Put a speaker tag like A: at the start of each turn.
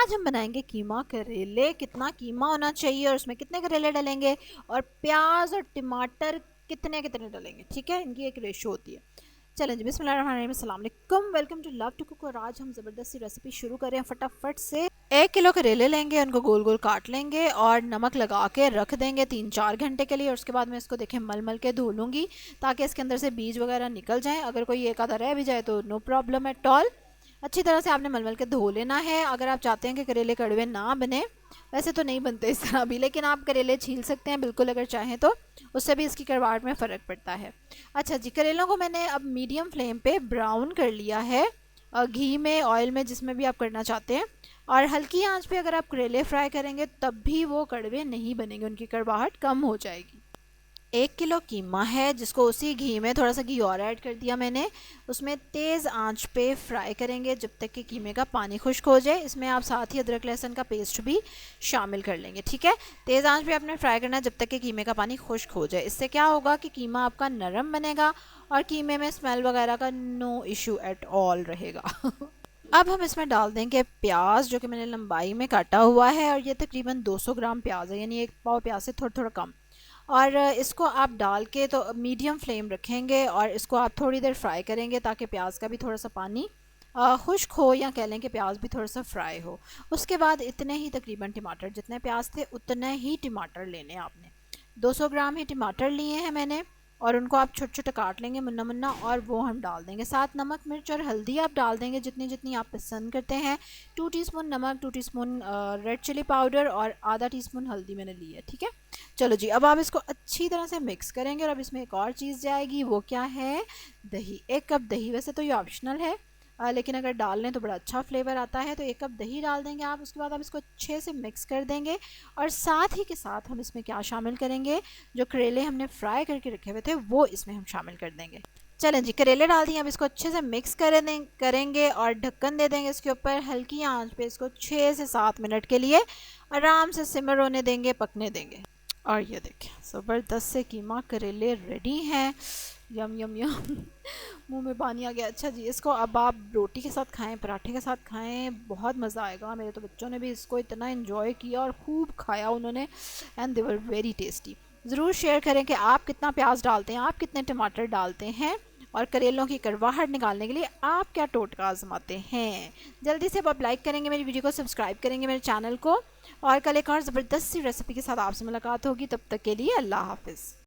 A: आज हम बनाएंगे कीमा करेले। कितना कीमा होना चाहिए और उसमें कितने करेले डालेंगे और प्याज और टमाटर कितने कितने डालेंगे, ठीक है, इनकी एक रेशो होती है। चलें जी, बिस्मिल्लाहिर्रहमानिर्रहीम, अस्सलाम वालेकुम, welcome to love to cook. और आज हम ज़बरदस्ती रेसिपी शुरू करें हैं फटाफट से। 1 किलो करेले लेंगे, उनको गोल गोल काट लेंगे और नमक लगा के रख देंगे 3-4 घंटे के लिए। और उसके बाद मैं इसको देखें मल मल के धो लूँगी ताकि इसके अंदर से बीज वगैरह निकल जाएँ। अगर कोई एक आधा रह भी जाए तो नो प्रॉब्लम एट ऑल। अच्छी तरह से आपने मलमल के धो लेना है। अगर आप चाहते हैं कि करेले कड़वे ना बने, वैसे तो नहीं बनते इस तरह भी, लेकिन आप करेले छील सकते हैं बिल्कुल अगर चाहें तो, उससे भी इसकी कड़वाहट में फ़र्क पड़ता है। अच्छा जी, करेलों को मैंने अब मीडियम फ्लेम पे ब्राउन कर लिया है, घी में, ऑयल में, जिसमें भी आप करना चाहते हैं। और हल्की आंच पे अगर आप करेले फ्राई करेंगे तब भी वो कड़वे नहीं बनेंगे, उनकी कड़वाहट कम हो जाएगी। 1 किलो कीमा है जिसको उसी घी में, थोड़ा सा घी और ऐड कर दिया मैंने, उसमें तेज़ आंच पे फ्राई करेंगे जब तक कि कीमे का पानी खुश्क हो जाए। इसमें आप साथ ही अदरक लहसुन का पेस्ट भी शामिल कर लेंगे, ठीक है। तेज़ आंच पे आपने फ्राई करना है जब तक कि कीमे का पानी खुश्क हो जाए। इससे क्या होगा कि कीमा आपका नरम बनेगा और कीमे में स्मेल वगैरह का नो इशू एट ऑल रहेगा। अब हम इसमें डाल देंगे प्याज, जो कि मैंने लंबाई में काटा हुआ है, और ये तकरीबन 200 ग्राम प्याज है, यानी एक पाव प्याज से थोड़ा थोड़ा कम। और इसको आप डाल के तो मीडियम फ्लेम रखेंगे और इसको आप थोड़ी देर फ्राई करेंगे ताकि प्याज का भी थोड़ा सा पानी खुश्क हो, या कह लें कि प्याज भी थोड़ा सा फ्राई हो। उसके बाद इतने ही तकरीबन टमाटर, जितने प्याज थे उतने ही टमाटर लेने आपने। 200 ग्राम ही टमाटर लिए हैं मैंने, और उनको आप छोटे छोटे काट लेंगे मुन्ना मुन्ना, और वो हम डाल देंगे। साथ नमक मिर्च और हल्दी आप डाल देंगे जितनी जितनी आप पसंद करते हैं। 2 टीस्पून नमक, 2 टीस्पून रेड चिली पाउडर और आधा टीस्पून हल्दी मैंने ली है, ठीक है। चलो जी, अब आप इसको अच्छी तरह से मिक्स करेंगे। और अब इसमें एक और चीज़ जाएगी, वो क्या है, दही। 1 कप दही, वैसे तो ये ऑप्शनल है, लेकिन अगर डाल लें तो बड़ा अच्छा फ्लेवर आता है। तो 1 कप दही डाल देंगे आप। उसके बाद आप इसको अच्छे से मिक्स कर देंगे, और साथ ही के साथ हम इसमें क्या शामिल करेंगे, जो करेले हमने फ्राई करके रखे हुए थे वो इसमें हम शामिल कर देंगे। चलें जी, करेले डाल दिए, अब इसको अच्छे से मिक्स करेंगे और ढक्कन दे देंगे इसके ऊपर। हल्की आंच पे इसको 6 से 7 मिनट के लिए आराम से सिमर होने देंगे, पकने देंगे। और ये देखें, ज़बरदस्त से कीमा करेले रेडी हैं। यम यम यम मुंह में पानी आ गया। अच्छा जी, इसको अब आप रोटी के साथ खाएं, पराठे के साथ खाएं, बहुत मज़ा आएगा। मेरे तो बच्चों ने भी इसको इतना इन्जॉय किया और खूब खाया उन्होंने, and they were very tasty. ज़रूर शेयर करें कि आप कितना प्याज डालते हैं, आप कितने टमाटर डालते हैं, और करेलों की कड़वाहट निकालने के लिए आप क्या टोटका आजमाते हैं। जल्दी से आप लाइक करेंगे मेरी वीडियो को, सब्सक्राइब करेंगे मेरे चैनल को, और कल एक और ज़बरदस्त सी रेसिपी के साथ आपसे मुलाकात होगी। तब तक के लिए अल्लाह हाफिज़।